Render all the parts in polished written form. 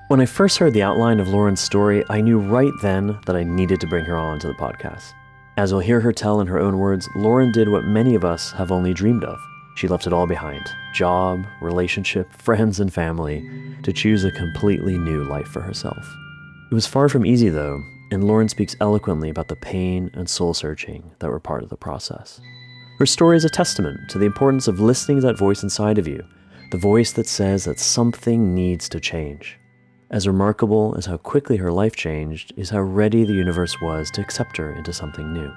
When I first heard the outline of Lauren's story, I knew right then that I needed to bring her on to the podcast. As you'll hear her tell in her own words, Lauren did what many of us have only dreamed of. She left it all behind: job, relationship, friends, and family, to choose a completely new life for herself. It was far from easy, though, and Lauren speaks eloquently about the pain and soul-searching that were part of the process. Her story is a testament to the importance of listening to that voice inside of you, the voice that says that something needs to change. As remarkable as how quickly her life changed is how ready the universe was to accept her into something new.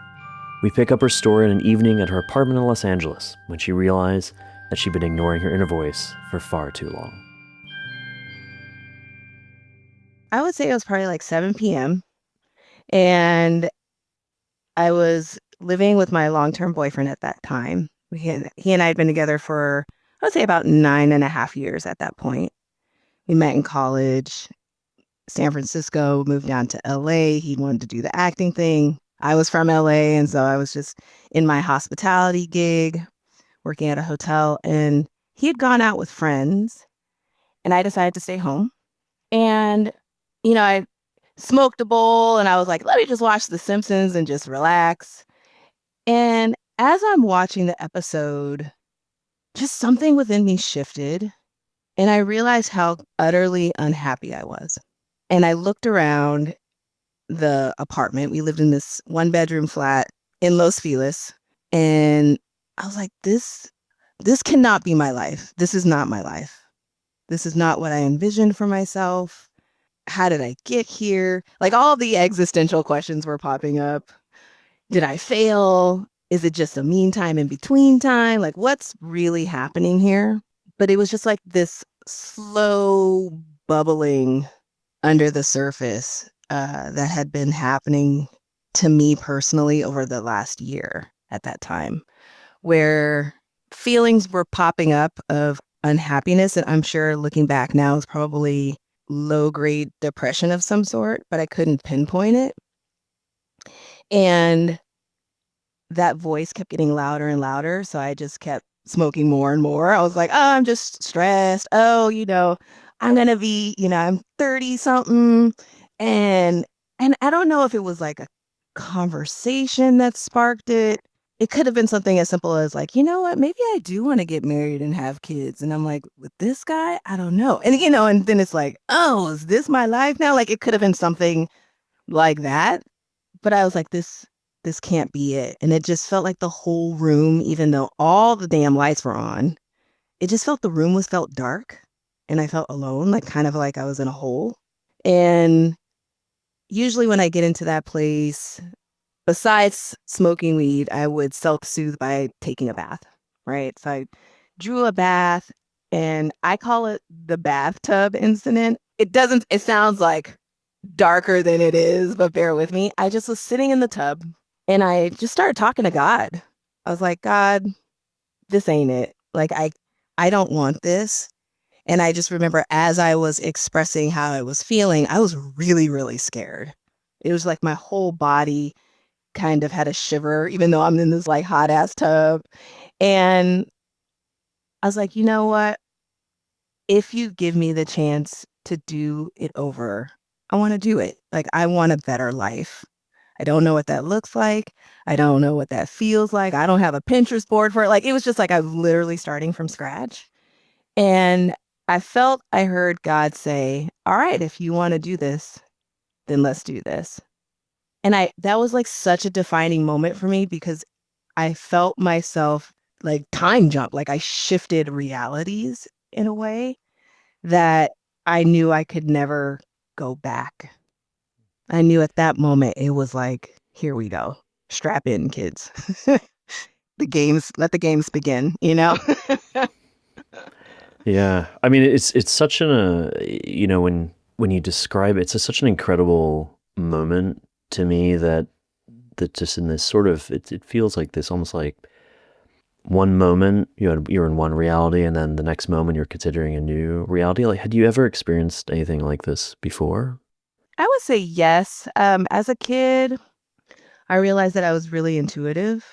We pick up her story on an evening at her apartment in Los Angeles when she realized that she'd been ignoring her inner voice for far too long. I would say it was probably like 7 p.m. and I was living with my long-term boyfriend at that time. He and I had been together for, I would say, about 9.5 years at that point. We met in college, San Francisco, moved down to LA. He wanted to do the acting thing. I was from LA, and so I was just in my hospitality gig, working at a hotel, and he had gone out with friends, and I decided to stay home. And, I smoked a bowl and I was like, let me just watch The Simpsons and just relax. And as I'm watching the episode, just something within me shifted and I realized how utterly unhappy I was. And I looked around the apartment. We lived in this one bedroom flat in Los Feliz. And I was like, this cannot be my life. This is not my life. This is not what I envisioned for myself. How did I get here? Like all the existential questions were popping up. Did I fail? Is it just a meantime in between time? Like what's really happening here? But it was just like this slow bubbling under the surface that had been happening to me personally over the last year at that time, where feelings were popping up of unhappiness. And I'm sure looking back now is probably low grade depression of some sort, but I couldn't pinpoint it. And that voice kept getting louder and louder. So I just kept smoking more and more. I was like, oh, I'm just stressed. Oh, I'm going to be, I'm 30 something. And, and I don't know if it was like a conversation that sparked it. It could have been something as simple as like, you know what, maybe I do want to get married and have kids. And I'm like, with this guy, I don't know. And, and then it's like, oh, is this my life now? Like it could have been something like that. But I was like, this can't be it. And it just felt like the whole room, even though all the damn lights were on, it just felt the room felt dark. And I felt alone, like kind of like I was in a hole. And usually when I get into that place, besides smoking weed, I would self-soothe by taking a bath, right? So I drew a bath and I call it the bathtub incident. It sounds like darker than it is, but bear with me. I just was sitting in the tub and I just started talking to God. I was like, God, this ain't it. Like I don't want this. And I just remember as I was expressing how I was feeling, I was really, really scared. It was like my whole body kind of had a shiver, even though I'm in this like hot ass tub. And I was like, you know what? If you give me the chance to do it over, I want to do it. Like, I want a better life. I don't know what that looks like. I don't know what that feels like. I don't have a Pinterest board for it. Like, it was just like I was literally starting from scratch. And I heard God say, all right, if you want to do this, then let's do this. And that was like such a defining moment for me because I felt myself like time jump, like I shifted realities in a way that I knew I could never go back. I knew at that moment it was like, here we go. Strap in, kids. Let the games begin, you know? Yeah, I mean, it's such when you describe it, it's such an incredible moment to me that just in this sort of it feels like this almost like one moment you're in one reality and then the next moment you're considering a new reality. Like, had you ever experienced anything like this before? I would say yes. As a kid, I realized that I was really intuitive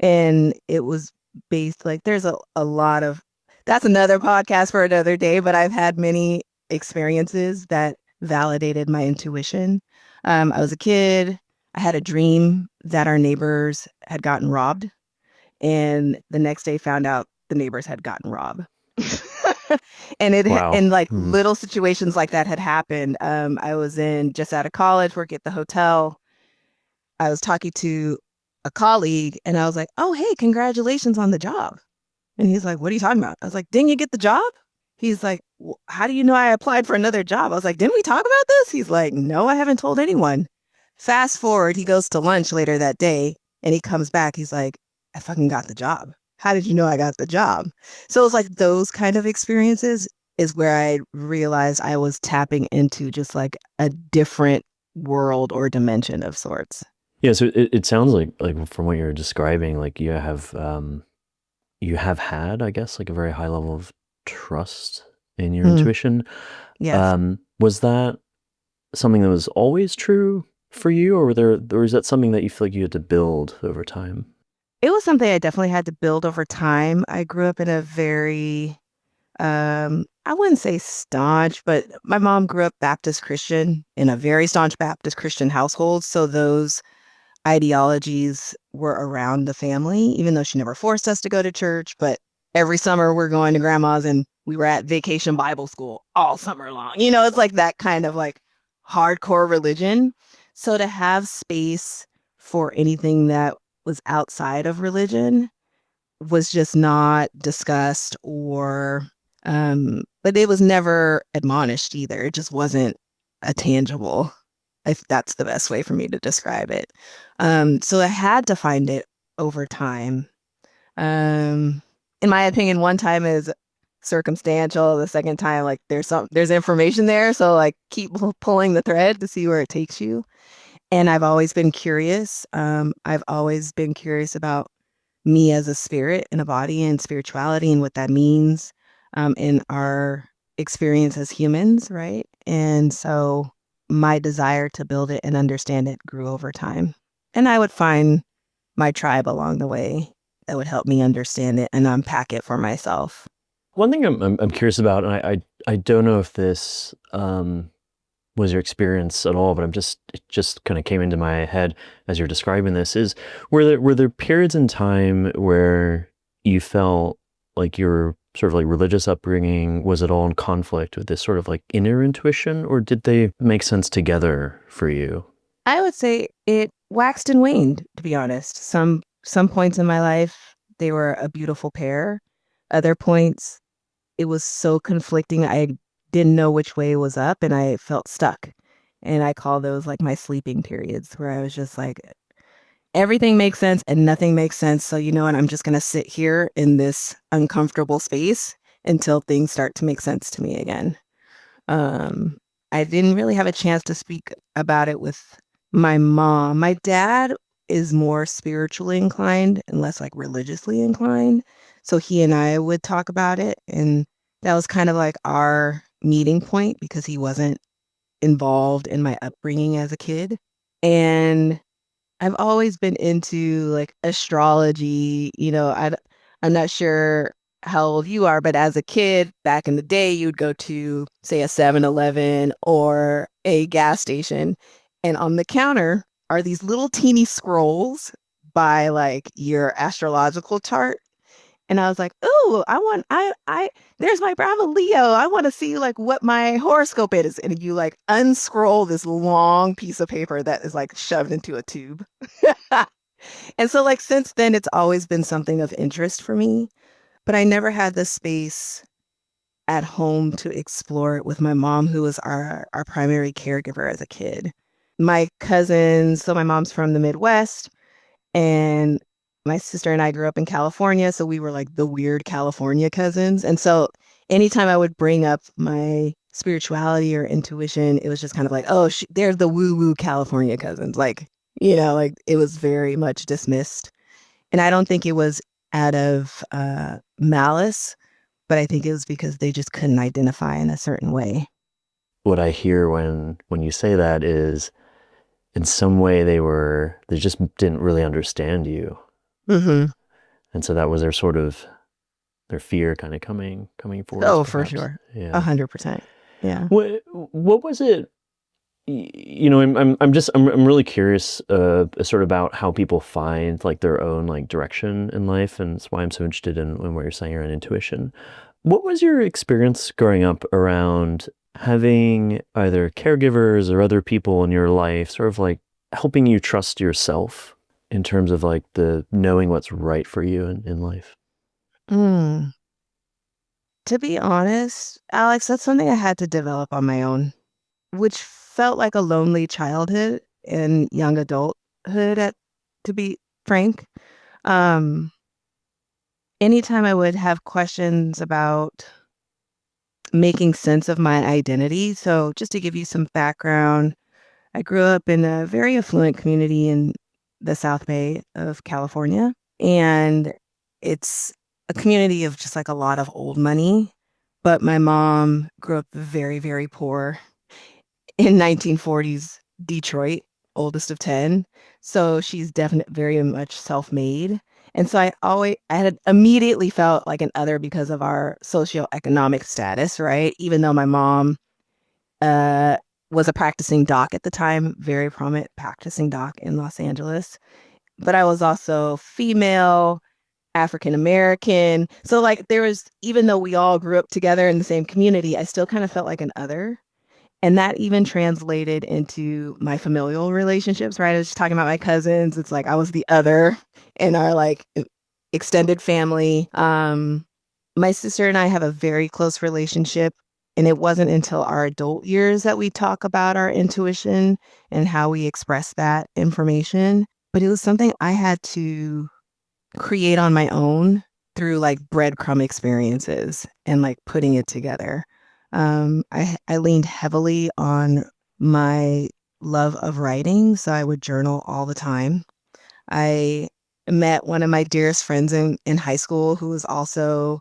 and it was based like there's a lot of that's another podcast for another day, but I've had many experiences that validated my intuition. I was a kid. I had a dream that our neighbors had gotten robbed, and the next day found out the neighbors had gotten robbed. Wow. And like Hmm. little situations like that had happened. I was in just out of college, working at the hotel. I was talking to a colleague, and I was like, "Oh, hey, congratulations on the job." And he's like, "What are you talking about?" I was like, "Didn't you get the job?" He's like, "How do you know I applied for another job?" I was like, "Didn't we talk about this?" He's like, "No, I haven't told anyone." Fast forward, he goes to lunch later that day and he comes back. He's like, "I fucking got the job. How did you know I got the job?" So it's like those kind of experiences is where I realized I was tapping into just like a different world or dimension of sorts. Yeah, so it sounds like from what you're describing, like you have had, I guess, like a very high level of trust in your Mm, intuition. yes. Was that something that was always true for you, or is that something that you feel like you had to build over time? It was something I definitely had to build over time. I grew up in a very, I wouldn't say staunch, but my mom grew up Baptist Christian in a very staunch Baptist Christian household. So those ideologies were around the family, even though she never forced us to go to church. But every summer we're going to grandma's and we were at vacation Bible school all summer long. It's like that kind of like hardcore religion. So to have space for anything that was outside of religion was just not discussed or but it was never admonished either. It just wasn't a tangible, if that's the best way for me to describe it. So I had to find it over time. um in my opinion, one time is circumstantial, the second time like there's information there, so like keep pulling the thread to see where it takes you. And I've always been curious. I've always been curious about me as a spirit and a body and spirituality and what that means in our experience as humans, right? And so my desire to build it and understand it grew over time. And I would find my tribe along the way that would help me understand it and unpack it for myself. One thing I'm curious about, and I don't know if this was your experience at all, but it just kind of came into my head as you're describing this. Is were there periods in time where you felt like your sort of like religious upbringing was at all in conflict with this sort of like inner intuition, or did they make sense together for you? I would say it waxed and waned, to be honest. Some points in my life, they were a beautiful pair. Other points, it was so conflicting. I didn't know which way was up and I felt stuck. And I call those like my sleeping periods where I was just like, everything makes sense and nothing makes sense. So, you know what? I'm just going to sit here in this uncomfortable space until things start to make sense to me again. Um, I didn't really have a chance to speak about it with my mom. My dad is more spiritually inclined and less like religiously inclined. So he and I would talk about it. And that was kind of like our meeting point because he wasn't involved in my upbringing as a kid. And I've always been into like astrology. I'm not sure how old you are, but as a kid back in the day, you'd go to, say, a 7-Eleven or a gas station, and on the counter are these little teeny scrolls by like your astrological chart. And I was like, "Ooh, there's my Bravo Leo. I want to see like what my horoscope is." And you like unscroll this long piece of paper that is like shoved into a tube. And so like since then, it's always been something of interest for me, but I never had the space at home to explore it with my mom, who was our primary caregiver as a kid. My cousins, so my mom's from the Midwest, and my sister and I grew up in California, so we were like the weird California cousins. And so anytime I would bring up my spirituality or intuition, it was just kind of like, "Oh, there's the woo woo California cousins." Like, like it was very much dismissed. And I don't think it was out of malice, but I think it was because they just couldn't identify in a certain way. What I hear when you say that is in some way they just didn't really understand you, Hmm. and so that was their fear kind of coming forwards, Oh, for perhaps. sure. Yeah. 100%. Yeah. What was it? You know, I'm really curious, sort of about how people find like their own like direction in life, and it's why I'm so interested in what you're saying around intuition. What was your experience growing up around having either caregivers or other people in your life sort of like helping you trust yourself in terms of like the knowing what's right for you in life? Mm. To be honest, Alex, that's something I had to develop on my own, which felt like a lonely childhood and young adulthood to be frank. Um, Anytime I would have questions about making sense of my identity. So just to give you some background, I grew up in a very affluent community in the South Bay of California, and it's a community of just like a lot of old money. But my mom grew up very, very poor in 1940s Detroit, oldest of 10. So she's definitely very much self-made. And so I had immediately felt like an other because of our socioeconomic status, right? Even though my mom uh, was a practicing doc at the time, very prominent practicing doc in Los Angeles. But I was also female, African American. So like there was, even though we all grew up together in the same community, I still kind of felt like an other. And that even translated into my familial relationships, right? I was just talking about my cousins. It's like I was the other in our like extended family. My sister and I have a very close relationship. And it wasn't until our adult years that we talk about our intuition and how we express that information. But it was something I had to create on my own through like breadcrumb experiences and like putting it together. I leaned heavily on my love of writing, so I would journal all the time. I met one of my dearest friends in high school who was also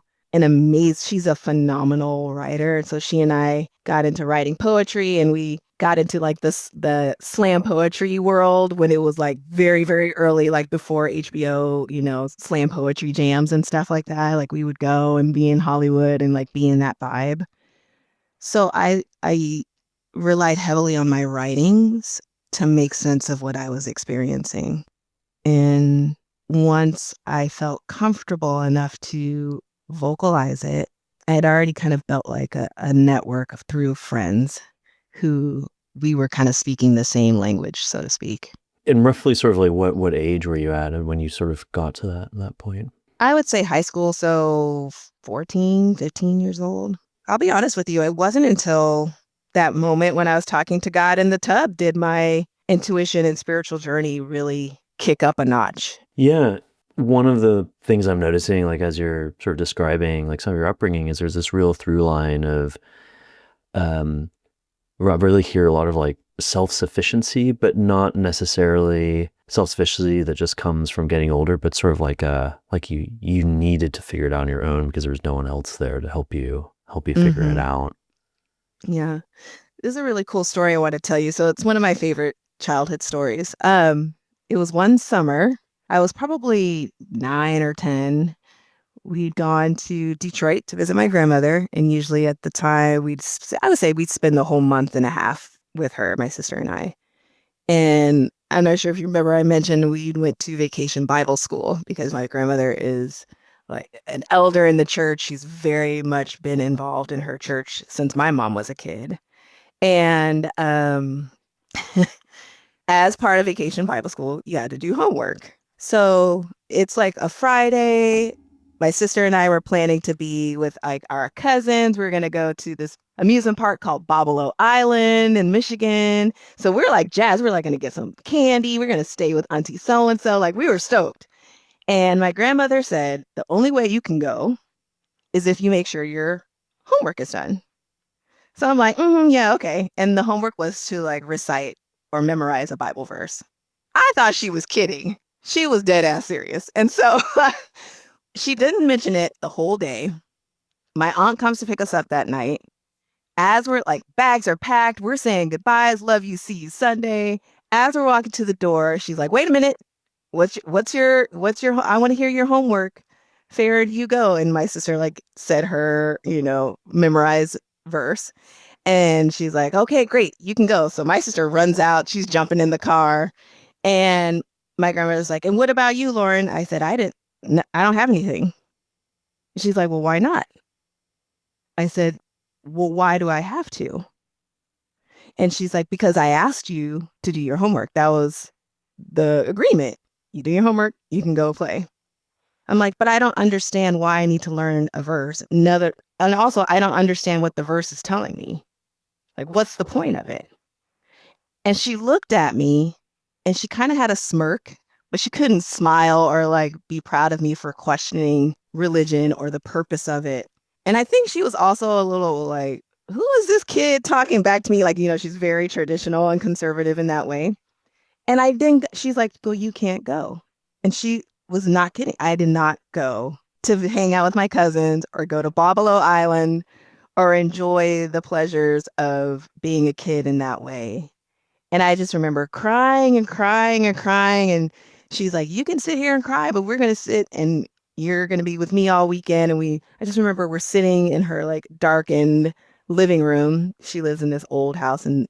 she's a phenomenal writer. So she and I got into writing poetry and we got into like the slam poetry world when it was like very, very early, like before HBO, slam poetry jams and stuff like that. Like we would go and be in Hollywood and like be in that vibe. So I relied heavily on my writings to make sense of what I was experiencing. And once I felt comfortable enough to vocalize it, I had already kind of built like a network of through friends who we were kind of speaking the same language, so to speak. And roughly sort of like what age were you at when you sort of got to that point? I would say high school, so 14, 15 years old. I'll be honest with you, it wasn't until that moment when I was talking to God in the tub did my intuition and spiritual journey really kick up a notch. Yeah. One of the things I'm noticing, like as you're sort of describing like some of your upbringing, is there's this real through line of um I really hear a lot of like self-sufficiency, but not necessarily self-sufficiency that just comes from getting older, but sort of like you needed to figure it out on your own because there was no one else there to help you figure it Hmm. out. Yeah. This is a really cool story I want to tell you. So it's one of my favorite childhood stories. It was one summer. I was probably 9 or 10. We'd gone to Detroit to visit my grandmother, and usually at the time I would say we'd spend the whole month and a half with her, my sister and I. And I'm not sure if you remember, I mentioned we went to vacation Bible school because my grandmother is like an elder in the church. She's very much been involved in her church since my mom was a kid. And as part of vacation Bible school, you had to do homework. So it's like a Friday. My sister and I were planning to be with like our cousins. We are gonna go to this amusement park called Bobolo Island in Michigan. So we're like jazz. We're like gonna get some candy. We're gonna stay with Auntie so and so. Like we were stoked. And my grandmother said the only way you can go is if you make sure your homework is done. So I'm like, yeah, okay. And the homework was to like recite or memorize a Bible verse. I thought she was kidding. She was dead ass serious. And so she didn't mention it the whole day. My aunt comes to pick us up that night. As we're like, bags are packed, we're saying goodbyes, love you, see you Sunday. As we're walking to the door, she's like, wait a minute. I want to hear your homework. Fair you go. And my sister like said her, memorize verse. And she's like, okay, great, you can go. So my sister runs out. She's jumping in the car. And my grandmother's like, and what about you, Lauren? I said, I don't have anything. She's like, well, why not? I said, well, why do I have to? And she's like, because I asked you to do your homework. That was the agreement. You do your homework, you can go play. I'm like, but I don't understand why I need to learn a verse. And also I don't understand what the verse is telling me. Like, what's the point of it? And she looked at me and she kind of had a smirk, but she couldn't smile or like be proud of me for questioning religion or the purpose of it. And I think she was also a little like, who is this kid talking back to me? Like, she's very traditional and conservative in that way. And I think she's like, well, you can't go. And she was not kidding. I did not go to hang out with my cousins or go to Bobolo Island or enjoy the pleasures of being a kid in that way. And I just remember crying and crying and crying. And she's like, you can sit here and cry, but we're going to sit and you're going to be with me all weekend. And I just remember we're sitting in her like darkened living room. She lives in this old house in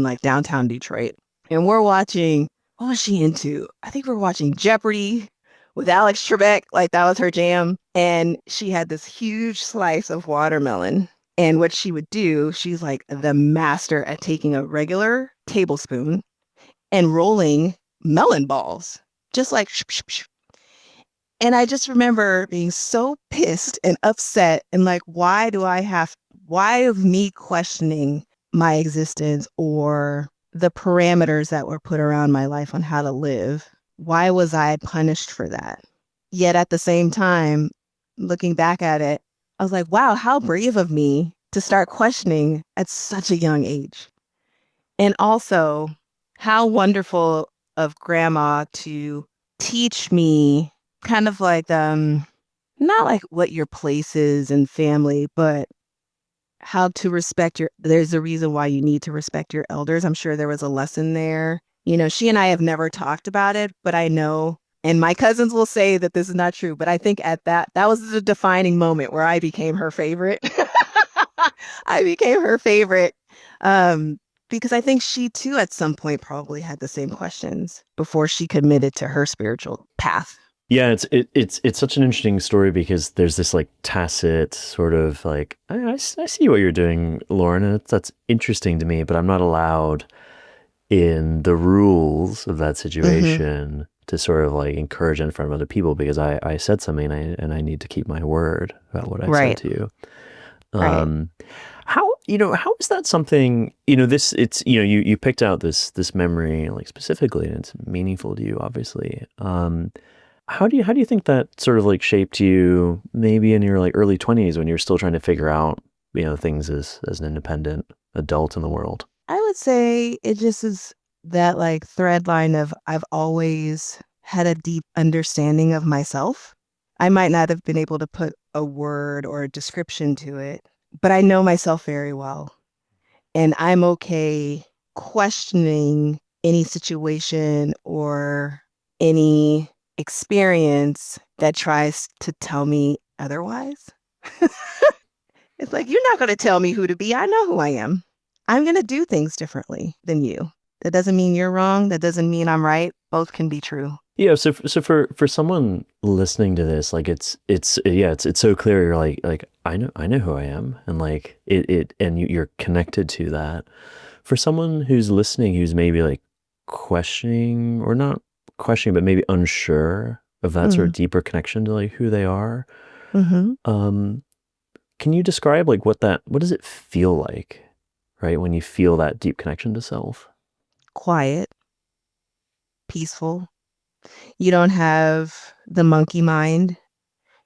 like downtown Detroit. And we're watching, what was she into? I think we're watching Jeopardy with Alex Trebek. Like that was her jam. And she had this huge slice of watermelon. And what she would do, she's like the master at taking a regular tablespoon and rolling melon balls, just like, shh, shh, shh. And I just remember being so pissed and upset and like, why of me questioning my existence or the parameters that were put around my life on how to live? Why was I punished for that? Yet at the same time, looking back at it, I was like, wow, how brave of me to start questioning at such a young age. And also, how wonderful of grandma to teach me kind of like, not like what your place is in family, but how to there's a reason why you need to respect your elders. I'm sure there was a lesson there. She and I have never talked about it, but I know, and my cousins will say that this is not true, but I think that was the defining moment where I became her favorite. I became her favorite. Because I think she too at some point probably had the same questions before she committed to her spiritual path. Yeah, it's such an interesting story because there's this like tacit sort of like I see what you're doing, Lauren, and that's interesting to me, but I'm not allowed in the rules of that situation to sort of like encourage in front of other people because I said something and I need to keep my word about what I said to you. Right. How is that something, you picked out this memory like specifically and it's meaningful to you, obviously. How do you think that sort of like shaped you maybe in your like early 20s when you're still trying to figure out, things as an independent adult in the world? I would say it just is that like thread line of I've always had a deep understanding of myself. I might not have been able to put a word or a description to it, but I know myself very well. And I'm okay questioning any situation or any experience that tries to tell me otherwise. It's like, you're not going to tell me who to be. I know who I am. I'm going to do things differently than you. That doesn't mean you're wrong. That doesn't mean I'm right. Both can be true. Yeah, so for someone listening to this, like it's so clear. You're like I know who I am, and like and you're connected to that. For someone who's listening, who's maybe like questioning or not questioning, but maybe unsure of that sort of deeper connection to like who they are, Mm-hmm. can you describe like what does it feel like, right, when you feel that deep connection to self? Quiet, peaceful. You don't have the monkey mind.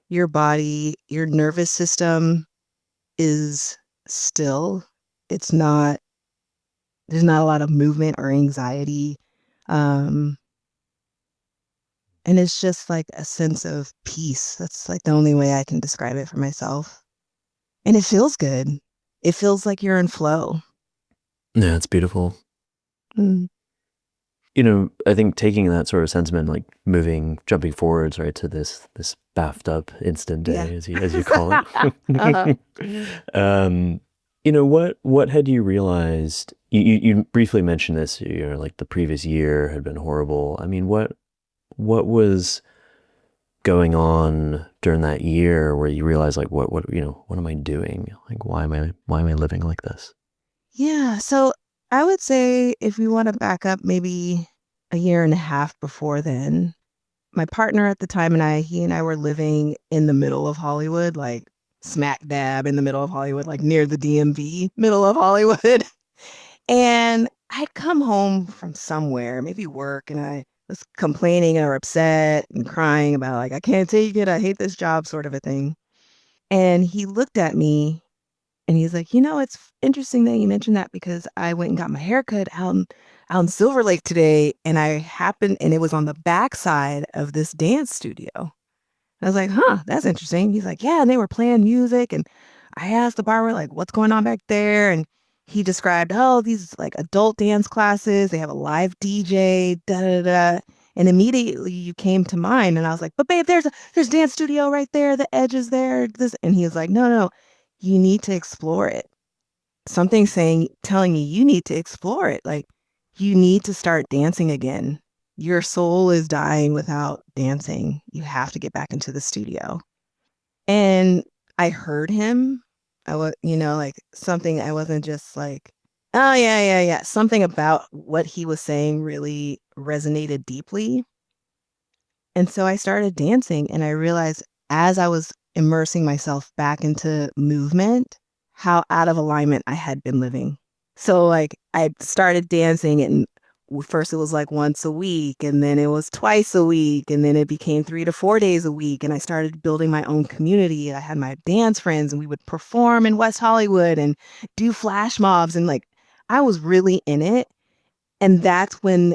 Your body, your nervous system is still. It's not, there's not a lot of movement or anxiety. Um, and it's just like a sense of peace. That's like the only way I can describe it for myself. And it feels good. It feels like you're in flow. Yeah, it's beautiful. Mm. I think taking that sort of sentiment, like jumping forwards, right, to this baffed up instant Yeah. day, as you call it. Uh-huh. um, what had you realized? You briefly mentioned this, like the previous year had been horrible. I mean, what was going on during that year where you realized like what am I doing? Like why am I living like this? Yeah. So I would say if we want to back up maybe a year and a half before then, my partner at the time he and I were living in the middle of Hollywood, like smack dab in the middle of Hollywood, like near the DMV, middle of Hollywood. And I'd come home from somewhere, maybe work, and I was complaining or upset and crying about like, I can't take it. I hate this job, sort of a thing. And he looked at me and he's like, it's interesting that you mentioned that because I went and got my haircut out in Silver Lake today, and and it was on the backside of this dance studio. I was like, huh, that's interesting. He's like, yeah, and they were playing music. And I asked the barber, like, what's going on back there? And he described, oh, these like adult dance classes. They have a live DJ, da da da. And immediately you came to mind. And I was like, but babe, there's dance studio right there. The edge is there. This, and he was like, no, no, you need to explore it. Something telling you need to explore it. Like you need to start dancing again. Your soul is dying without dancing. You have to get back into the studio. And I heard him. I was, like something, I wasn't just like, oh, yeah, yeah, yeah. Something about what he was saying really resonated deeply. And so I started dancing, and I realized as I was immersing myself back into movement, how out of alignment I had been living. So, like, I started dancing, and first it was like once a week, and then it was twice a week, and then it became 3 to 4 days a week. And I started building my own community. I had my dance friends, and we would perform in West Hollywood and do flash mobs. And like, I was really in it. And that's when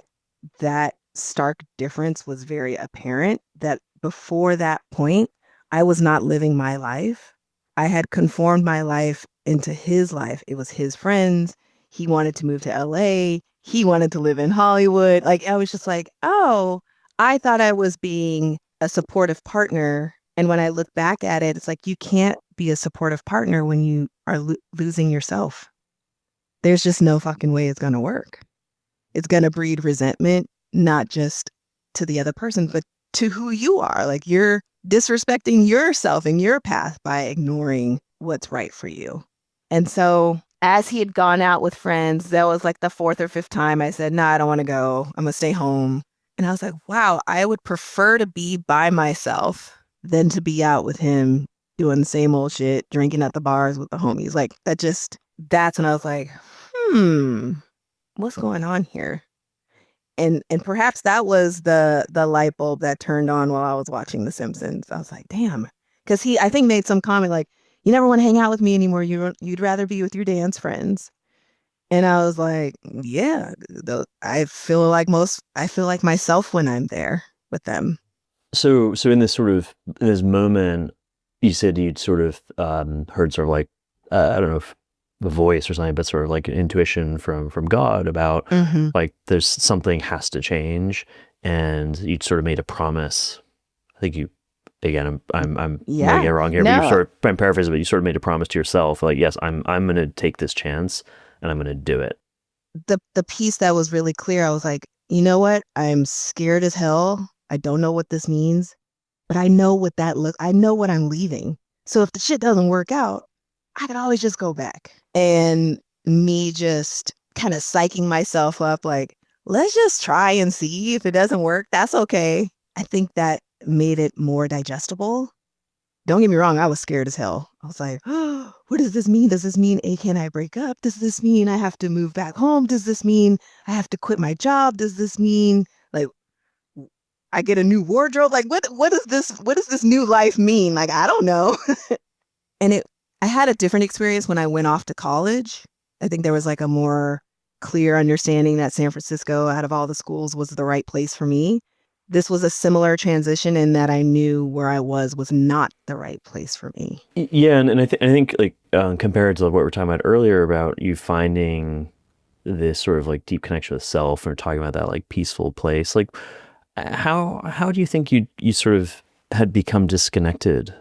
that stark difference was very apparent that before that point, I was not living my life. I had conformed my life into his life. It was his friends. He wanted to move to LA. He wanted to live in Hollywood. Like, I was just like, oh, I thought I was being a supportive partner. And when I look back at it, it's like, you can't be a supportive partner when you are losing yourself. There's just no fucking way it's going to work. It's going to breed resentment, not just to the other person, but to who you are. Like you're disrespecting yourself and your path by ignoring what's right for you. And so as he had gone out with friends, that was like the fourth or fifth time I said, no, I don't want to go. I'm going to stay home. And I was like, wow, I would prefer to be by myself than to be out with him doing the same old shit, drinking at the bars with the homies. Like that's when I was like, what's going on here? And perhaps that was the light bulb that turned on while I was watching The Simpsons. I was like, damn, because he I think made some comment like, you never want to hang out with me anymore. You'd rather be with your dance friends. And I was like, yeah, I feel like myself when I'm there with them. So in this moment, you said you'd sort of heard sort of like I don't know if a voice or something, but sort of like an intuition from God about Hmm. like there's something has to change, and you'd sort of made a promise. I think you again I'm might get Yeah, it wrong here, but you no, sort of I'm paraphrasing, but you sort of made a promise to yourself like yes I'm gonna take this chance and I'm gonna do it. the piece that was really clear, I was like, you know what? I'm scared as hell. I don't know what this means, but I know what that look. I know what I'm leaving. So if the shit doesn't work out, I could always just go back. And me just kind of psyching myself up, like, let's just try and see if it doesn't work. That's okay. I think that made it more digestible. Don't get me wrong, I was scared as hell. I was like, oh, what does this mean? Does this mean, A, can I break up? Does this mean I have to move back home? Does this mean I have to quit my job? Does this mean like I get a new wardrobe? Like what does this new life mean? Like I don't know. And I had a different experience when I went off to college. I think there was like a more clear understanding that San Francisco, out of all the schools, was the right place for me. This was a similar transition in that I knew where I was not the right place for me. Yeah, and I think like compared to what we were talking about earlier about you finding this sort of like deep connection with self and talking about that like peaceful place, like how do you think you sort of had become disconnected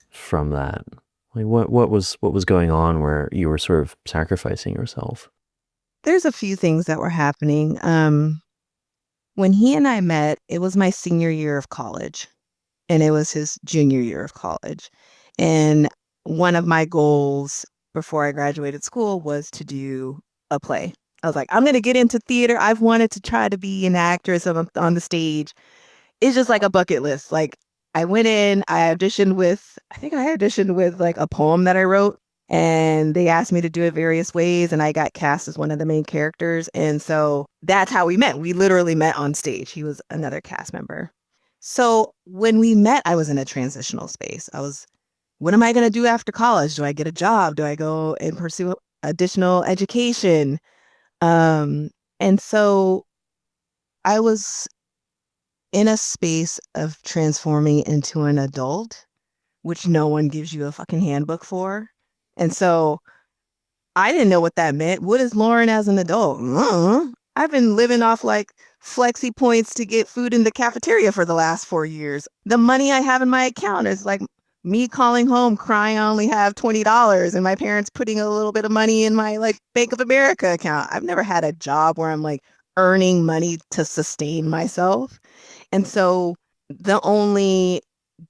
from that? Like what was going on where you were sort of sacrificing yourself? There's a few things that were happening. When he and I met, it was my senior year of college, and it was his junior year of college. And one of my goals before I graduated school was to do a play. I was like, I'm going to get into theater. I've wanted to try to be an actress on the stage. It's just like a bucket list. Like I went in, I think I auditioned with like a poem that I wrote, and they asked me to do it various ways, and I got cast as one of the main characters. And so that's how we met. We literally met on stage. He was another cast member. So when we met, I was in a transitional space. What am I going to do after college? Do I get a job? Do I go and pursue additional education? Um, and so I was in a space of transforming into an adult, which no one gives you a fucking handbook for. And so I didn't know what that meant. What is Lauren as an adult? I've been living off like flexi points to get food in the cafeteria for the last 4 years. The money I have in my account is like me calling home crying I only have $20 and my parents putting a little bit of money in my like Bank of America account. I've never had a job where I'm like earning money to sustain myself. And so the only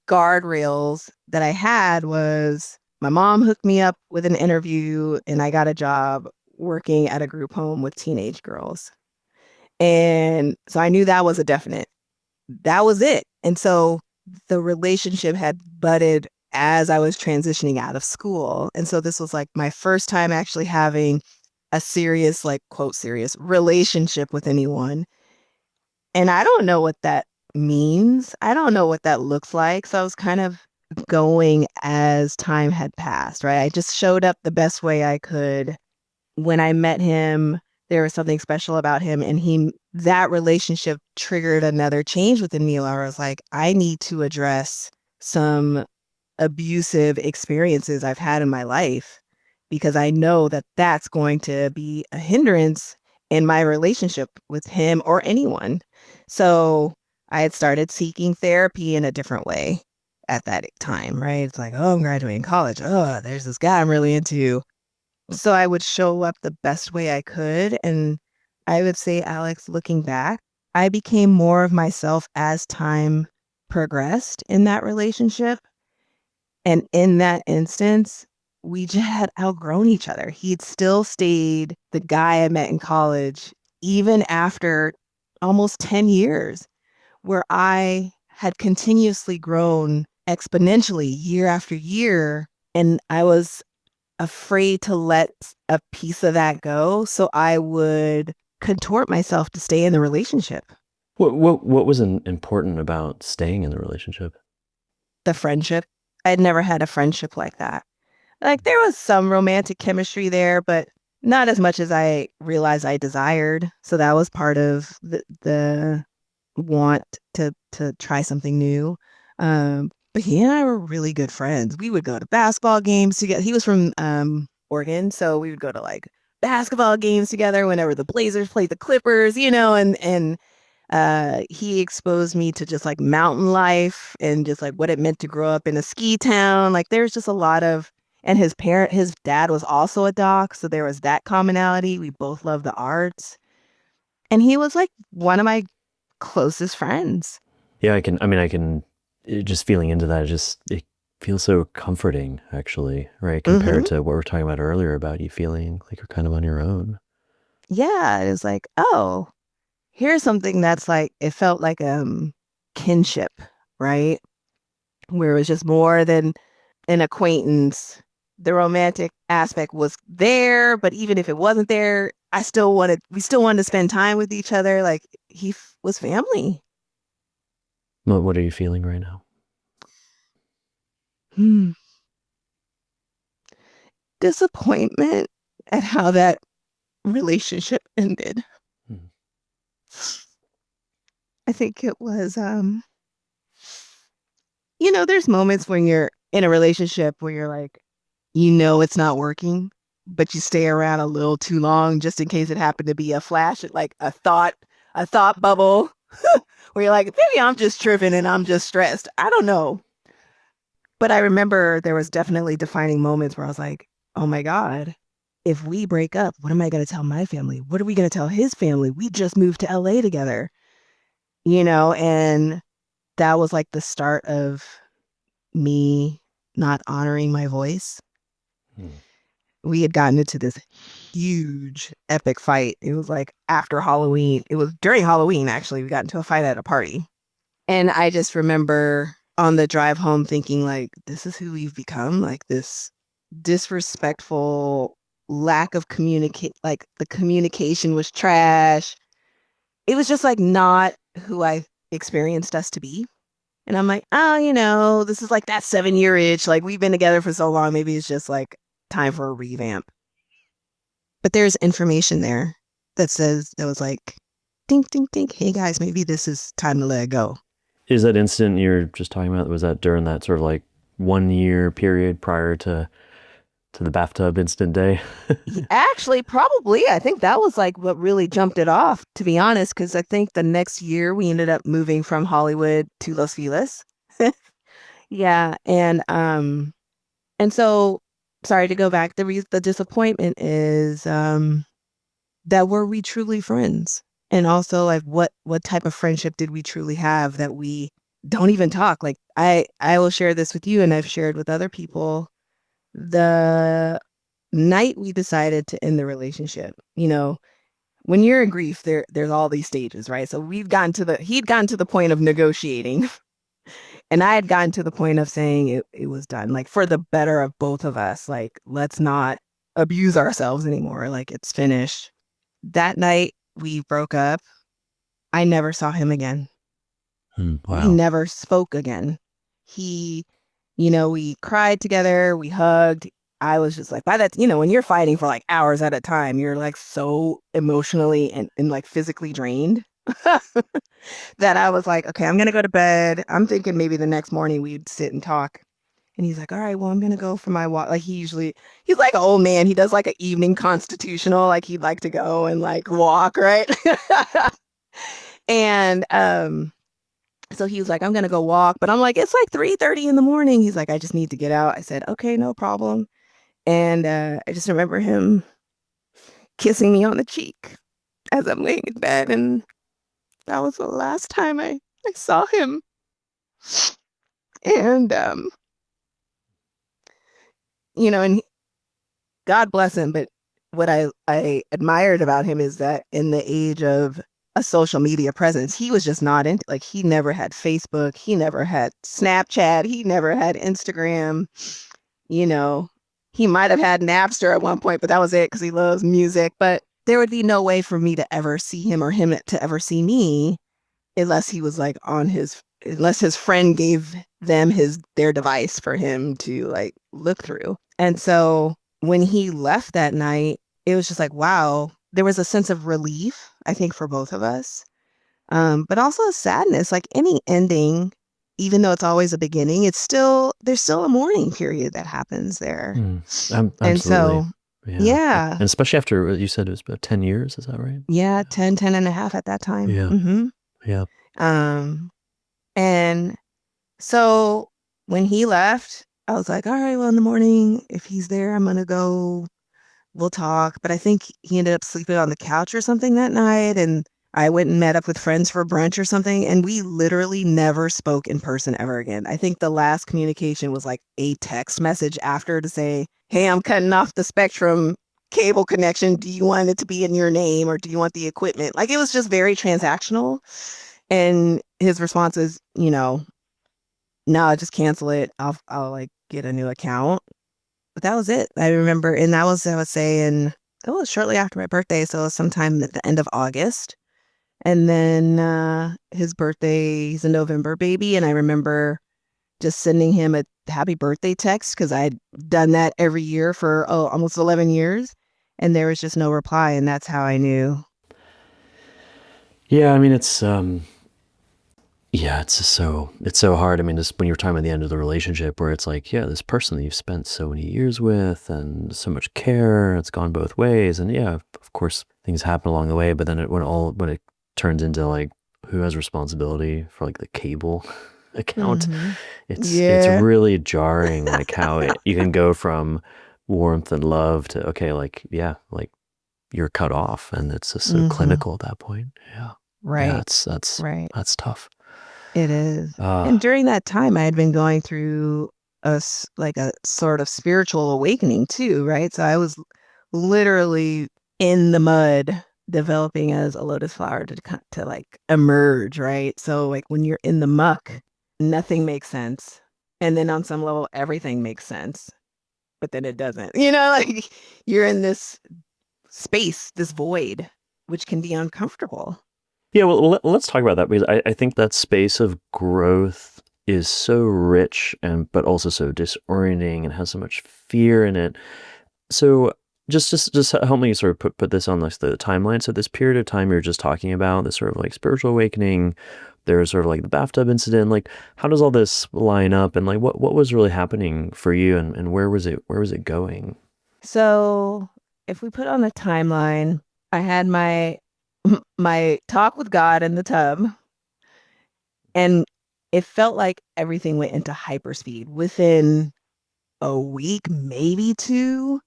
guardrails that I had was my mom hooked me up with an interview and I got a job working at a group home with teenage girls. And so I knew that was a definite. That was it. And so the relationship had budded as I was transitioning out of school. And so this was like my first time actually having a serious, like, quote, serious relationship with anyone. And I don't know what that means. I don't know what that looks like. So I was kind of going as time had passed, right? I just showed up the best way I could. When I met him, there was something special about him, and that relationship triggered another change within me where I was like, I need to address some abusive experiences I've had in my life because I know that that's going to be a hindrance in my relationship with him or anyone. So I had started seeking therapy in a different way at that time, right? It's like, oh, I'm graduating college. Oh, there's this guy I'm really into. So I would show up the best way I could. And I would say, Alex, looking back, I became more of myself as time progressed in that relationship. And in that instance, we just had outgrown each other. He'd still stayed the guy I met in college, even after almost 10 years, where I had continuously grown exponentially year after year. And I was afraid to let a piece of that go. So I would contort myself to stay in the relationship. What was important about staying in the relationship? The friendship. I'd never had a friendship like that. Like there was some romantic chemistry there, but not as much as I realized I desired. So that was part of the want to try something new. But he and I were really good friends. We would go to basketball games together. He was from Oregon, so we would go to like basketball games together whenever the Blazers played the Clippers, and he exposed me to just like mountain life and just like what it meant to grow up in a ski town. Like there's just a lot of, and his dad was also a doc, so there was that commonality. We both loved the arts, and he was like one of my closest friends. Yeah, just feeling into that, it feels so comforting, actually, right? Hmm. Compared to what we were talking about earlier about you feeling like you're kind of on your own. Yeah, it was like, oh, here's something that's like it felt like kinship, right? Where it was just more than an acquaintance. The romantic aspect was there, but even if it wasn't there, we still wanted to spend time with each other. Like was family. What are you feeling right now? Hmm. Disappointment at how that relationship ended. Hmm. I think it was, there's moments when you're in a relationship where you're like, it's not working, but you stay around a little too long just in case it happened to be a flash, like a thought bubble where you're like, maybe I'm just tripping and I'm just stressed. I don't know. But I remember there was definitely defining moments where I was like, oh my God, if we break up, what am I going to tell my family? What are we going to tell his family? We just moved to LA together, and that was like the start of me not honoring my voice. Hmm. We had gotten into this huge epic fight. It was like after Halloween. It was during Halloween, actually. We got into a fight at a party. And I just remember on the drive home thinking, like, this is who we've become, like this disrespectful lack of communicate. Like the communication was trash. It was just like not who I experienced us to be. And I'm like, oh, this is like that 7-year itch. Like we've been together for so long. Maybe it's just like time for a revamp. But there's information there that was like, dink, dink, dink. Hey guys, maybe this is time to let it go. Is that incident you're just talking about, was that during that sort of like 1 year period prior to the bathtub incident day? Actually, probably. I think that was like what really jumped it off, to be honest, because I think the next year we ended up moving from Hollywood to Los Feliz. Yeah, and so sorry to go back. The disappointment is that were we truly friends? And also like what type of friendship did we truly have that we don't even talk? Like I will share this with you and I've shared with other people. The night we decided to end the relationship, when you're in grief, there's all these stages, right? So he'd gotten to the point of negotiating and I had gotten to the point of saying it was done, like for the better of both of us. Like, let's not abuse ourselves anymore. Like it's finished. That night we broke up. I never saw him again. We Wow. never spoke again. He, we cried together, we hugged. I was just like, by that, when you're fighting for like hours at a time, you're like so emotionally and like physically drained that I was like, okay, I'm going to go to bed. I'm thinking maybe the next morning we'd sit and talk. And he's like, all right, well, I'm going to go for my walk. Like he's like an old man. He does like an evening constitutional. Like he'd like to go and like walk, right? And so he was like, I'm gonna go walk, but I'm like, it's like 3:30 in the morning. He's like, I just need to get out. I said, okay, no problem. And I just remember him kissing me on the cheek as I'm laying in bed, and that was the last time I saw him. And and God bless him, but what I admired about him is that in the age of a social media presence, he was just not into, like, he never had Facebook, he never had Snapchat, he never had Instagram, you know. He might have had Napster at one point, but that was it because he loves music. But there would be no way for me to ever see him or him to ever see me unless he was like unless his friend gave them their device for him to like look through. And so when he left that night, it was just like, wow, there was a sense of relief, I think, for both of us. But also a sadness, like any ending, even though it's always a beginning, there's still a mourning period that happens there. And Absolutely. so, Yeah. yeah, And especially after you said it was about 10 years, is that right? yeah, 10 and a half at that time. Yeah. Yeah. Um, and so when he left, I was like, all right, well, in the morning, if he's there, I'm gonna go, we'll talk. But I think he ended up sleeping on the couch or something that night. And I went and met up with friends for brunch or something. And we literally never spoke in person ever again. I think the last communication was like a text message after to say, hey, I'm cutting off the Spectrum cable connection. Do you want it to be in your name or do you want the equipment? Like it was just very transactional. And his response is, no, just cancel it. I'll like get a new account. But that was it. I remember, and that was, I would say, it was shortly after my birthday, so it was sometime at the end of August. And then his birthday, he's a November baby, and I remember just sending him a happy birthday text because I'd done that every year for almost 11 years, and there was just no reply, and that's how I knew. Yeah, I mean it's just it's so hard. I mean, just when you're talking about the end of the relationship where it's like, yeah, this person that you've spent so many years with and so much care, it's gone both ways. And yeah, of course things happen along the way, but then when it turns into like who has responsibility for like the cable, account. Mhm. It's Yeah. really jarring, like how you can go from warmth and love to okay, like yeah, like you're cut off, and it's just so Mhm. clinical at that point. Yeah, yeah, Right. it's Right. that's tough. It is. And Uh, during that time, I had been going through like a sort of spiritual awakening too, right? So I was literally in the mud, developing as a lotus flower to like emerge, right? So like when you're in the muck, nothing makes sense. And then on some level, everything makes sense, but then it doesn't. Like you're in this space, this void, which can be uncomfortable. yeah, well, let's talk about that because I think that space of growth is so rich and but also so disorienting and has so much fear in it. So just help me sort of put this on like the timeline. So this period of time you're just talking about, this sort of like spiritual awakening, there's sort of like the bathtub incident. Like, how does all this line up, and like what was really happening for you, and where was it going? So if we put on a timeline, I had my my talk with God in the tub, and it felt like everything went into hyperspeed within a week, maybe two.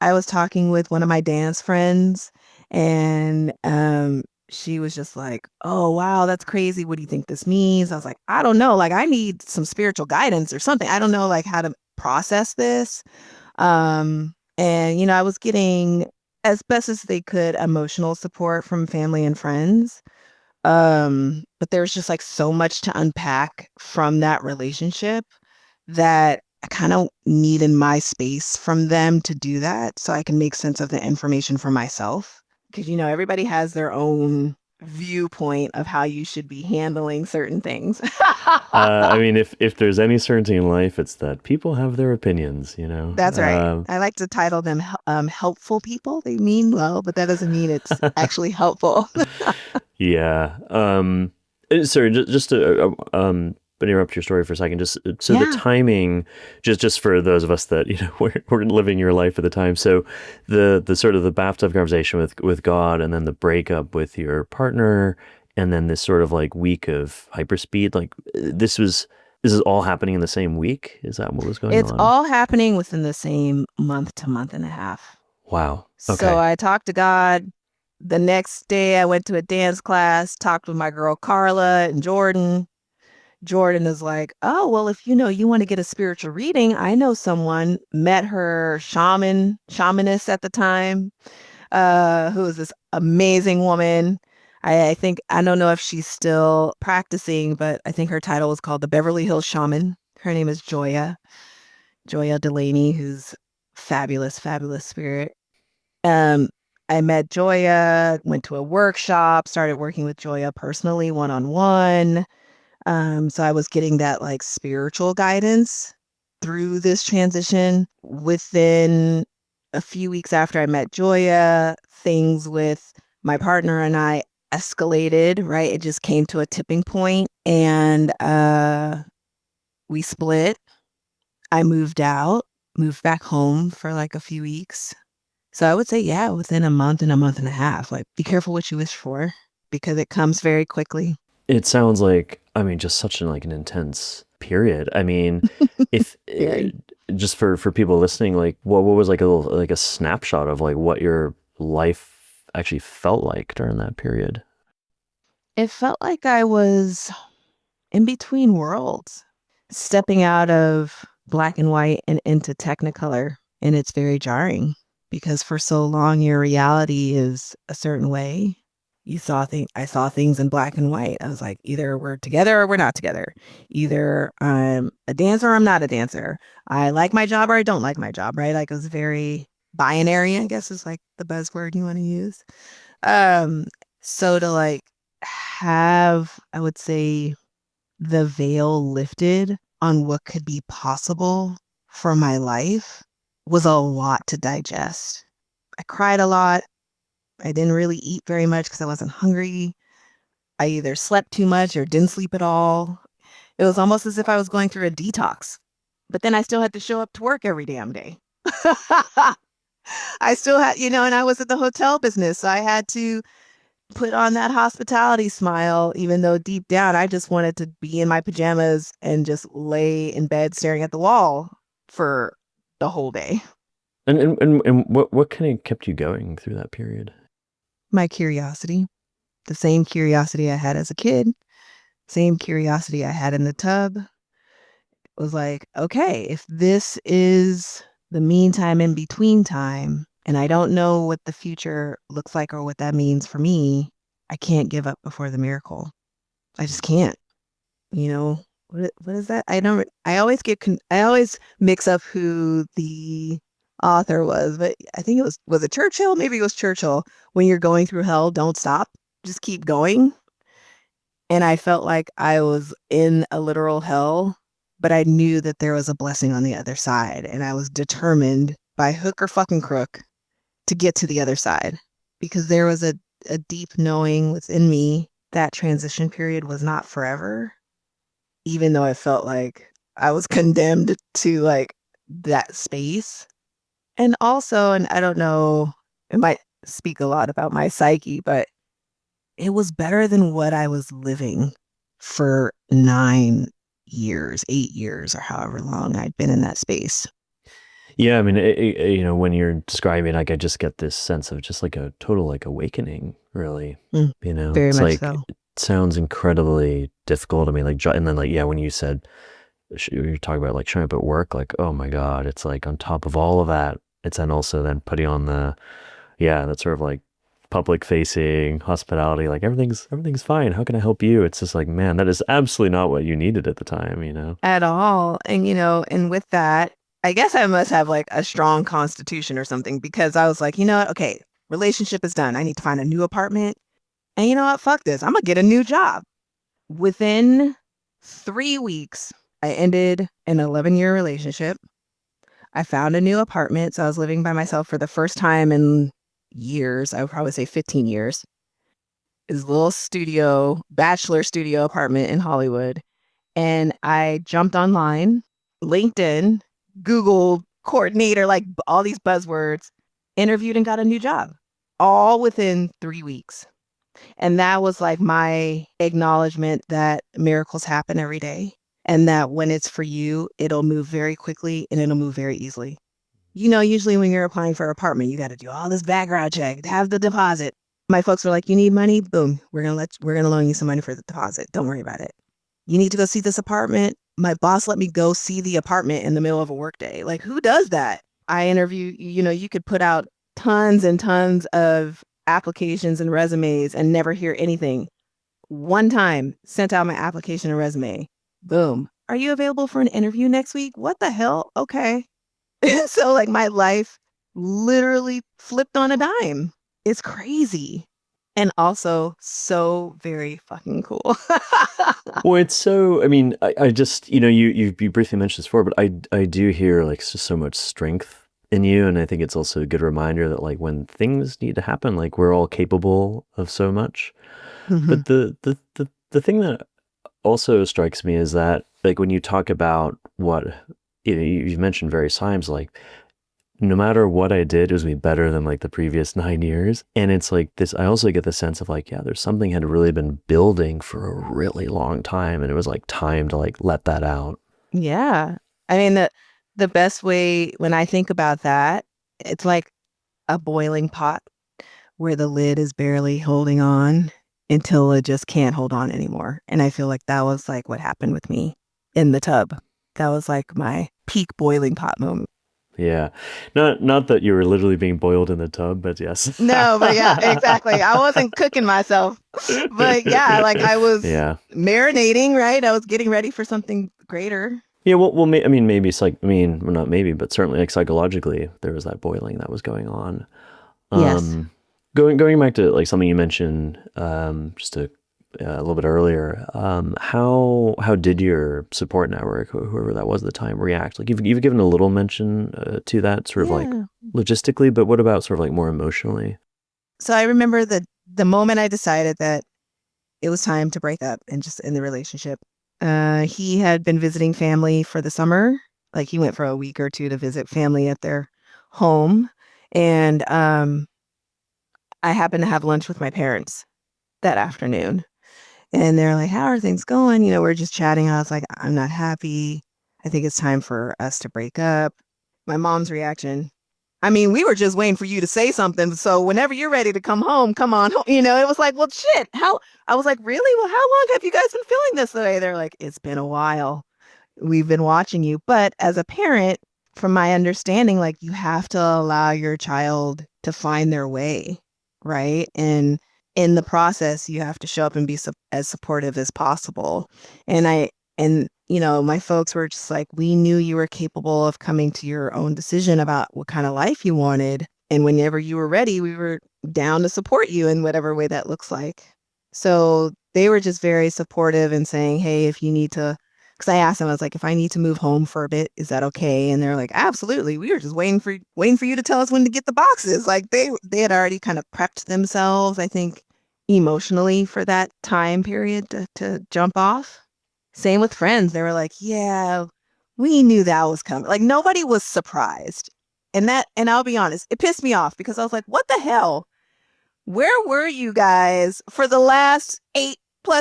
I was talking with one of my dance friends, and she was just like, "Oh wow, that's crazy. What do you think this means?" I was like, "I don't know. Like, I need some spiritual guidance or something. I don't know like how to process this." And I was getting as best as they could emotional support from family and friends. But there's just like so much to unpack from that relationship that I kind of needed my space from them to do that so I can make sense of the information for myself. Because, everybody has their own viewpoint of how you should be handling certain things. I mean, if there's any certainty in life, it's that people have their opinions, you know. That's right. I like to title them helpful people. They mean well, but that doesn't mean it's actually helpful. Yeah. Sorry, just to interrupt your story for a second. Just so the Yeah. timing, just for those of us that weren't living your life at the time. So the sort of the bathtub conversation with God, and then the breakup with your partner, and then this sort of like week of hyperspeed. Like this is all happening in the same week. Is that what was going It's on? all happening within the same month to month and a half. Wow. So Okay. I talked to God. The next day, I went to a dance class, talked with my girl Carla and Jordan. Jordan is like, "Oh, well, if you want to get a spiritual reading, I know someone." Met her shamanist at the time, who was this amazing woman. I think, I don't know if she's still practicing, but I think her title was called the Beverly Hills Shaman. Her name is Joya Delaney, who's fabulous, fabulous spirit. Um, I met Joya, went to a workshop, started working with Joya personally, one on one. So I was getting that like spiritual guidance through this transition. Within a few weeks after I met Joya, things with my partner and I escalated, right? It just came to a tipping point, and we split. I moved out, moved back home for like a few weeks. So I would say, yeah, within a month and a month and a half, like be careful what you wish for because it comes very quickly. It sounds like, I mean, just such an like an intense period. I mean, if Very. just for people listening, like what was like like a snapshot of like what your life actually felt like during that period? It felt like I was in between worlds, stepping out of black and white and into technicolor. And it's very jarring because for so long, your reality is a certain way. I saw things in black and white. I was like, either we're together or we're not together. Either I'm a dancer or I'm not a dancer. I like my job or I don't like my job, right? Like it was very binary, I guess is like the buzzword you want to use. Um, so to like have, I would say, the veil lifted on what could be possible for my life was a lot to digest. I cried a lot. I didn't really eat very much because I wasn't hungry. I either slept too much or didn't sleep at all. It was almost as if I was going through a detox. But then I still had to show up to work every damn day. I still had, and I was at the hotel business. So I had to put on that hospitality smile, even though deep down I just wanted to be in my pajamas and just lay in bed staring at the wall for the whole day. And what kind of kept you going through that period? My curiosity, the same curiosity I had as a kid, same curiosity I had in the tub, was like, okay, if this is the meantime in between time, and I don't know what the future looks like or what that means for me, I can't give up before the miracle. I just can't. You know, what is that? I don't. I always I always mix up who the author was, but I think was it Churchill? Maybe it was Churchill. When you're going through hell, don't stop. Just keep going. And I felt like I was in a literal hell, but I knew that there was a blessing on the other side. And I was determined by hook or fucking crook to get to the other side because there was a deep knowing within me that transition period was not forever, even though I felt like I was condemned to like that space. And also, and I don't know, it might speak a lot about my psyche, but it was better than what I was living for 9 years, 8 years, or however long I'd been in that space. Yeah, I mean, when you're describing, like, I just get this sense of just like a total like awakening, really. Mm, very It's much like so. it sounds incredibly difficult. I mean, like, and then like, yeah, when you said you're talking about like showing up at work, like, oh my God, it's like on top of all of that, it's then also then putting on that sort of like public facing hospitality, like everything's fine. How can I help you? It's just like, man, that is absolutely not what you needed at the time. At all. And, and with that, I guess I must have like a strong constitution or something because I was like, you know what? Okay, relationship is done. I need to find a new apartment. And you know what? Fuck this. I'm going to get a new job. Within 3 weeks, I ended an 11-year relationship. I found a new apartment. So I was living by myself for the first time in years. I would probably say 15 years. His little studio, bachelor studio apartment in Hollywood. And I jumped online, LinkedIn, Google coordinator, like all these buzzwords, interviewed and got a new job all within 3 weeks. And that was like my acknowledgement that miracles happen every day and that when it's for you, it'll move very quickly and it'll move very easily. Usually when you're applying for an apartment, you got to do all this background check, have the deposit. My folks were like, you need money? Boom. We're going to loan you some money for the deposit. Don't worry about it. You need to go see this apartment. My boss let me go see the apartment in the middle of a workday. Like, who does that? I interview, you could put out tons and tons of applications and resumes and never hear anything. One time, sent out my application and resume. Boom. Are you available for an interview next week? What the hell? Okay. So, like, my life literally flipped on a dime. It's crazy. And also so very fucking cool. Well, it's so, I mean, I just, you briefly mentioned this before, but I do hear like just so much strength in you. And I think it's also a good reminder that like when things need to happen, like we're all capable of so much. Mhm. But the thing that also strikes me is that like when you talk about what, you've mentioned various times, like no matter what I did, it was gonna be better than like the previous 9 years. And it's like this, I also get the sense of like, yeah, there's something had really been building for a really long time. And it was like time to like let that out. Yeah. I mean, the best way when I think about that, it's like a boiling pot where the lid is barely holding on until it just can't hold on anymore. And I feel like that was like what happened with me in the tub. That was like my peak boiling pot moment. Yeah. Not that you were literally being boiled in the tub, but yes. No, but yeah, exactly. I wasn't cooking myself. But yeah, like I was Yeah. marinating, right? I was getting ready for something greater. Yeah, well, I mean, maybe it's like, I mean, well, not maybe, but certainly like psychologically, there was that boiling that was going on. Yes. Um, going back to like something you mentioned, just a little bit earlier, how did your support network, whoever that was at the time, react? Like you've given a little mention to that sort of like Yeah. logistically, but what about sort of like more emotionally? So I remember the moment I decided that it was time to break up and just end the relationship. He had been visiting family for the summer. Like he went for a week or two to visit family at their home. And I happened to have lunch with my parents. that afternoon. And they're like, how are things going? We're just chatting. I was like, I'm not happy. I think it's time for us to break up. My mom's reaction, I mean, we were just waiting for you to say something. So whenever you're ready to come home, come on home. It was like, well, shit. How? I was like, really? Well, how long have you guys been feeling this way? They're like, it's been a while. We've been watching you. But as a parent, from my understanding, like you have to allow your child to find their way, right? And in the process, you have to show up and be as supportive as possible. And my folks were just like, we knew you were capable of coming to your own decision about what kind of life you wanted. And whenever you were ready, we were down to support you in whatever way that looks like. So they were just very supportive and saying, hey, if you need to, because I asked them, I was like, if I need to move home for a bit, is that okay? And they're like, absolutely. We were just waiting for you to tell us when to get the boxes. Like they had already kind of prepped themselves, I think, emotionally for that time period to jump off. Same with friends. They were like, yeah, we knew that was coming. Like nobody was surprised. And I'll be honest, it pissed me off because I was like, what the hell? Where were you guys for the last 8+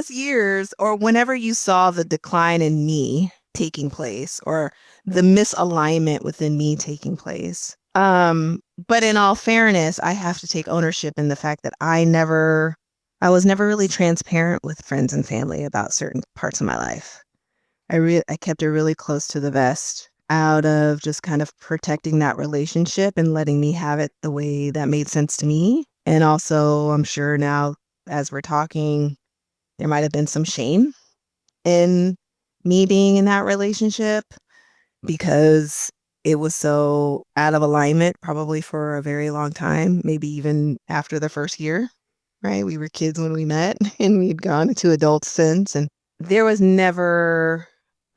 years, or whenever you saw the decline in me taking place or the misalignment within me taking place? But in all fairness, I have to take ownership in the fact that I was never really transparent with friends and family about certain parts of my life. I kept it really close to the vest out of just kind of protecting that relationship and letting me have it the way that made sense to me. And also, I'm sure now as we're talking, there might have been some shame in me being in that relationship because it was so out of alignment, probably for a very long time, maybe even after the first year, right? We were kids when we met and we'd gone into adults since. And there was never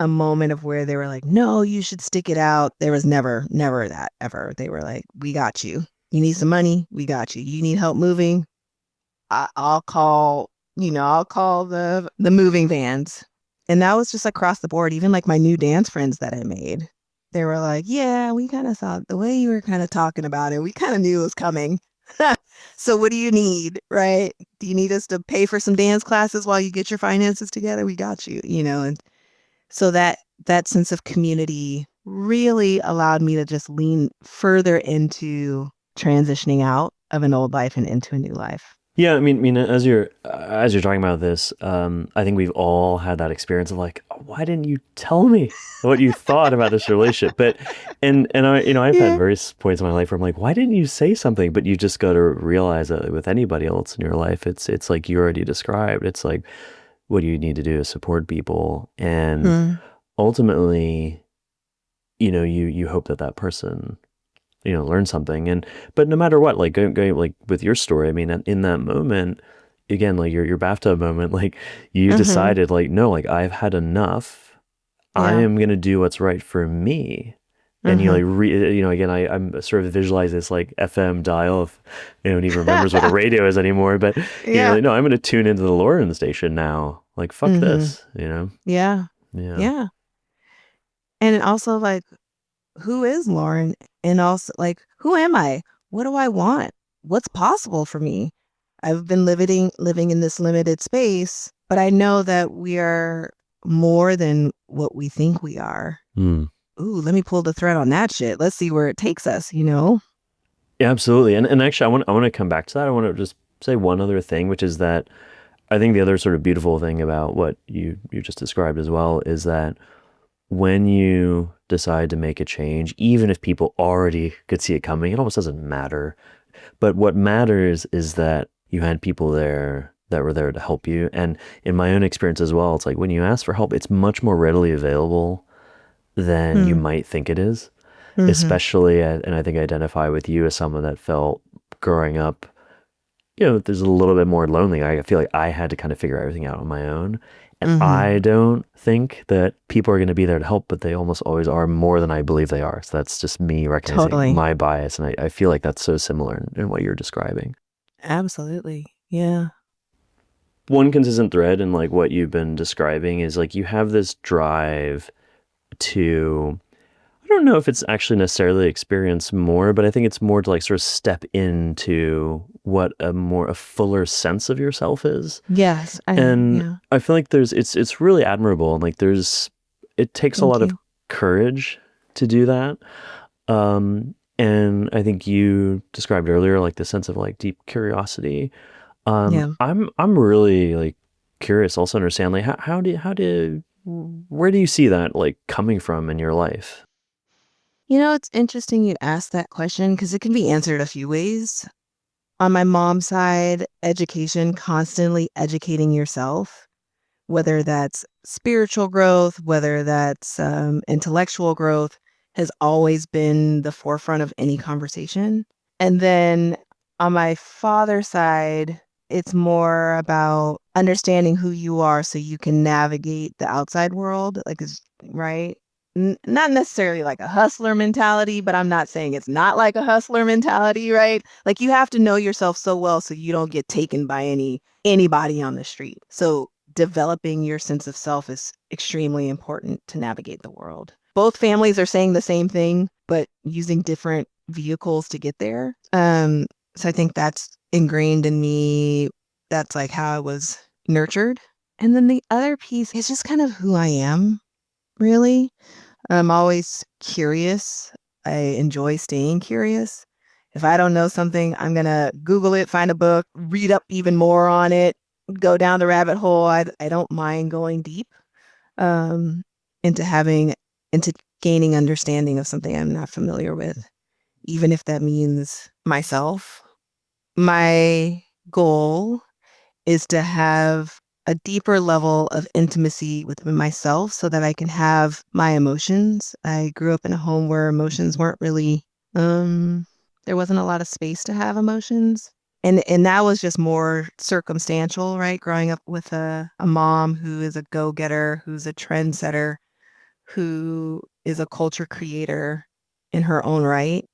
a moment of where they were like, no, you should stick it out. There was never that ever. They were like, we got you. You need some money? We got you. You need help moving? I'll call, I'll call the moving vans. And that was just across the board. Even like my new dance friends that I made, they were like, yeah, we kind of thought the way you were kind of talking about it, we kind of knew it was coming. So what do you need, right? Do you need us to pay for some dance classes while you get your finances together? We got you, and so that sense of community really allowed me to just lean further into transitioning out of an old life and into a new life. Yeah, I mean, as you're talking about this, I think we've all had that experience of like, why didn't you tell me what you thought about this relationship? But and I've had Yeah. various points in my life where I'm like, why didn't you say something? But you just got to realize that with anybody else in your life, it's like you already described. It's like, what do you need to do to support people? And Mm, ultimately, you hope that person learn something. And but no matter what, like going like with your story, I mean, in that moment, again, like your bathtub moment, like you hmm. decided like, no, like I've had enough. I Yeah. am gonna do what's right for me. And Hmm. again, I'm sort of visualize this like FM dial, if anyone even remembers what a radio is anymore. But Yeah. like, no, I'm gonna tune into the Lauren station now. Like fuck Hmm. this. Yeah. Yeah. Yeah. And also like, who is Lauren? And also like, who am I? What do I want? What's possible for me? I've been living in this limited space, but I know that we are more than what we think we are. Hmm. Ooh, let me pull the thread on that shit. Let's see where it takes us. Yeah, absolutely. And actually, I want to come back to that. I want to just say one other thing, which is that I think the other sort of beautiful thing about what you just described as well is that when you decide to make a change, even if people already could see it coming, it almost doesn't matter. But what matters is that you had people there that were there to help you. And in my own experience as well, it's like when you ask for help, it's much more readily available than you Hmm. might think it is, Mm-hmm. especially, and I think I identify with you as someone that felt growing up, there's a little bit more lonely. I feel like I had to kind of figure everything out on my own. And Mm-hmm. I don't think that people are going to be there to help, but they almost always are more than I believe they are. So that's just me recognizing Totally. my bias. And I feel like that's so similar in what you're describing. Absolutely. Yeah. One consistent thread in like what you've been describing is like you have this drive to, don't know if it's actually necessarily experience more, but I think it's more to like sort of step into what a fuller sense of yourself is. Yes, And yeah. I feel like it's really admirable. And like it takes a Thank lot of you. courage to do that. And I think you described earlier like the sense of like deep curiosity. Yeah. I'm really like curious also to understand like where do you see that like coming from in your life? It's interesting you asked that question because it can be answered a few ways. On my mom's side, education, constantly educating yourself, whether that's spiritual growth, whether that's intellectual growth, has always been the forefront of any conversation. And then on my father's side, it's more about understanding who you are so you can navigate the outside world, like, right? Not necessarily like a hustler mentality, but I'm not saying it's not like a hustler mentality, right? Like you have to know yourself so well so you don't get taken by anybody on the street. So developing your sense of self is extremely important to navigate the world. Both families are saying the same thing, but using different vehicles to get there. So I think that's ingrained in me. That's like how I was nurtured. And then the other piece is just kind of who I am, really. I'm always curious. I enjoy staying curious. If I don't know something, I'm going to Google it, find a book, read up even more on it, go down the rabbit hole. I don't mind going deep um, into into gaining understanding of something I'm not familiar with, even if that means myself. My goal is to have a deeper level of intimacy with myself so that I can have my emotions. I grew up in a home where emotions weren't really um there wasn't a lot of space to have emotions. And that was just more circumstantial, right? Growing up with a mom who is a go-getter, who's a trendsetter, who is a culture creator in her own right.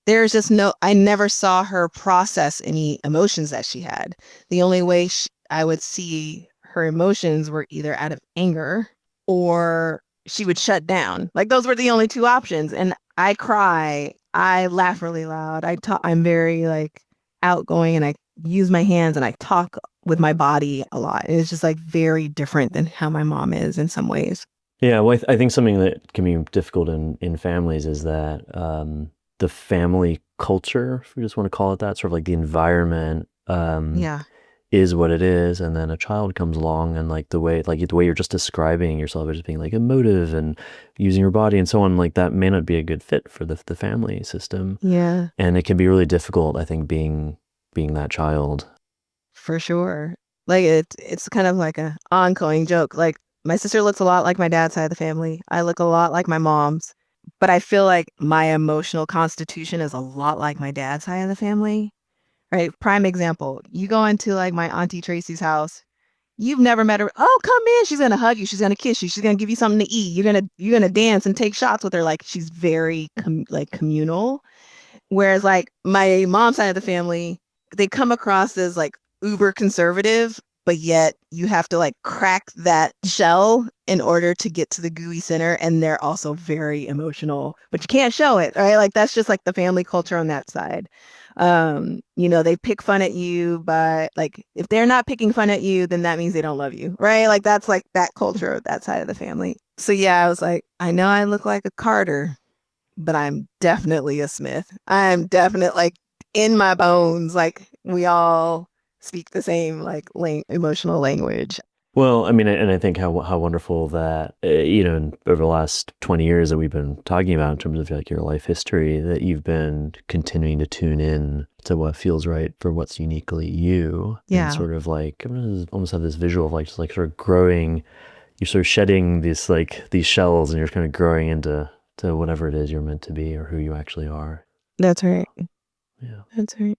There's just I never saw her process any emotions that she had. The only way I would see her emotions were either out of anger or she would shut down. Like those were the only two options. And I cry, I laugh really loud. I'm very like outgoing and I use my hands and I talk with my body a lot. It's just like very different than how my mom is in some ways. Yeah, well, I think something that can be difficult in families is that the family culture, if we just want to call it that, sort of like the environment, Yeah. is what it is, and then a child comes along and the way you're just describing yourself as being like emotive and using your body and so on, like that may not be a good fit for the family system, Yeah. and it can be really difficult, I think, being that child. For sure. Like it's kind of like a ongoing joke. Like my sister looks a lot like my dad's side of the family. I look a lot like my mom's, but I feel like my emotional constitution is a lot like my dad's side of the family. Right? Prime example. You go into like my auntie Tracy's house. You've never met her. Oh, come in. She's gonna hug you. She's gonna kiss you. She's gonna give you something to eat. You're gonna dance and take shots with her. Like she's very like communal. Whereas like my mom's side of the family, they come across as like uber conservative, but yet you have to like crack that shell in order to get to the gooey center. And they're also very emotional, but you can't show it, right? Like that's just like the family culture on that side. They pick fun at you, but like if they're not picking fun at you, then that means they don't love you, right? Like that's like that culture of that side of the family. So yeah, I was like, I know I look like a Carter, but I'm definitely a Smith. I'm definitely like in my bones, like we all speak the same like emotional language. Well, I mean, and I think how wonderful that over the last 20 years that we've been talking about in terms of like your life history, that you've been continuing to tune in to what feels right for what's uniquely you, and Yeah, sort of like I'm gonna almost have this visual of like just like sort of growing, you're sort of shedding these shells, and you're kind of growing into whatever it is you're meant to be or who you actually are. that's right. Yeah. That's right.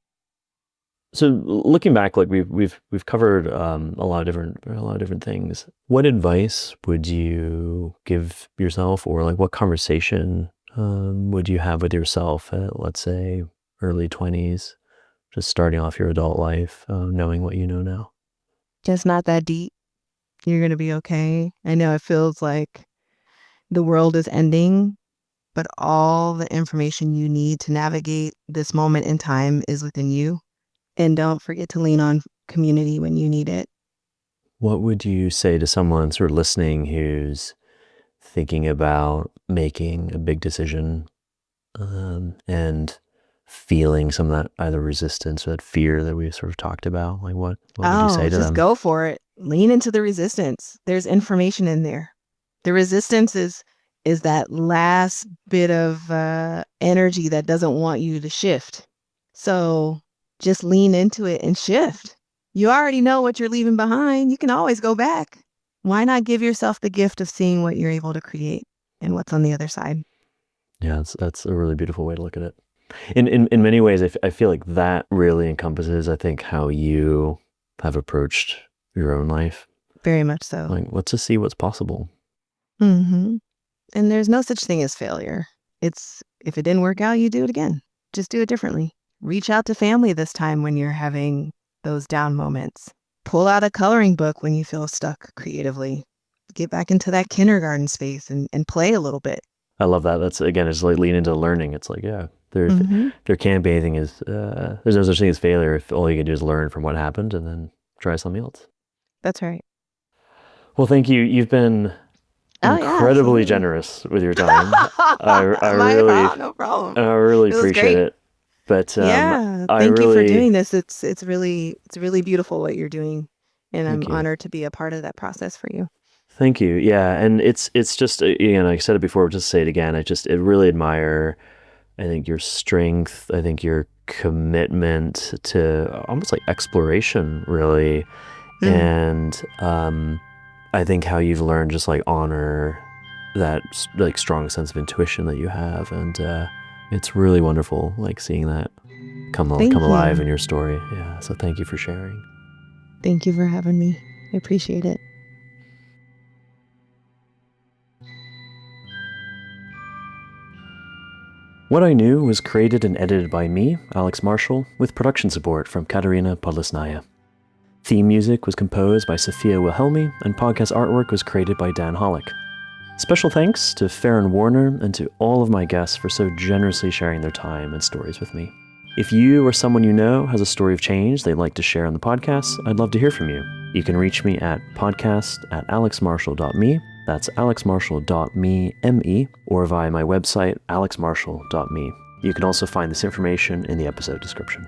So looking back, like we've covered a lot of different things. What advice would you give yourself, or like what conversation would you have with yourself at, let's say, early 20s, just starting off your adult life, knowing what you know now? Just not that deep. You're gonna be okay. I know it feels like the world is ending, but all the information you need to navigate this moment in time is within you. And don't forget to lean on community when you need it. What would you say to someone sort of listening who's thinking about making a big decision and feeling some of that either resistance or that fear that we sort of talked about? Like what would you say to Just them? go for it. Lean into the resistance. There's information in there. The resistance is that last bit of energy that doesn't want you to shift. So just lean into it and shift. You already know what you're leaving behind. You can always go back. Why not give yourself the gift of seeing what you're able to create and what's on the other side? Yeah, that's a really beautiful way to look at it. In many ways, I feel like that really encompasses, I think, how you have approached your own life. Very much so. Like, let's just see what's possible. Mm-hmm. And there's no such thing as failure. It's if it didn't work out, you do it again. Just do it differently. Reach out to family this time when you're having those down moments. Pull out a coloring book when you feel stuck creatively. Get back into that kindergarten space and play a little bit. I love that. That's, again, it's like lean into learning. It's like, yeah, there can't be anything there's no such thing as failure if all you can do is learn from what happened and then try something else. That's right. Well, thank you. You've been incredibly generous with your time. No problem. I really It was appreciate great. it. But thank you for doing this. It's really really beautiful what you're doing, and I'm Thank you. honored to be a part of that process for you. Thank you. Yeah, and it's just I said it before, but just say it again. I really admire, I think, your strength. I think your commitment to almost like exploration, really, and I think how you've learned just like honor that like strong sense of intuition that you have, and it's really wonderful, like seeing that come alive in your story. Yeah. So thank you for sharing. Thank you for having me. I appreciate it. What I Knew was created and edited by me, Alex Marshall, with production support from Katarina Podlesnaya. Theme music was composed by Sophia Wilhelmi, and podcast artwork was created by Dan Hollick. Special thanks to Farron Warner and to all of my guests for so generously sharing their time and stories with me. If you or someone you know has a story of change they'd like to share on the podcast, I'd love to hear from you. You can reach me at podcast@alexmarshall.me. That's alexmarshall.me, or via my website, alexmarshall.me. You can also find this information in the episode description.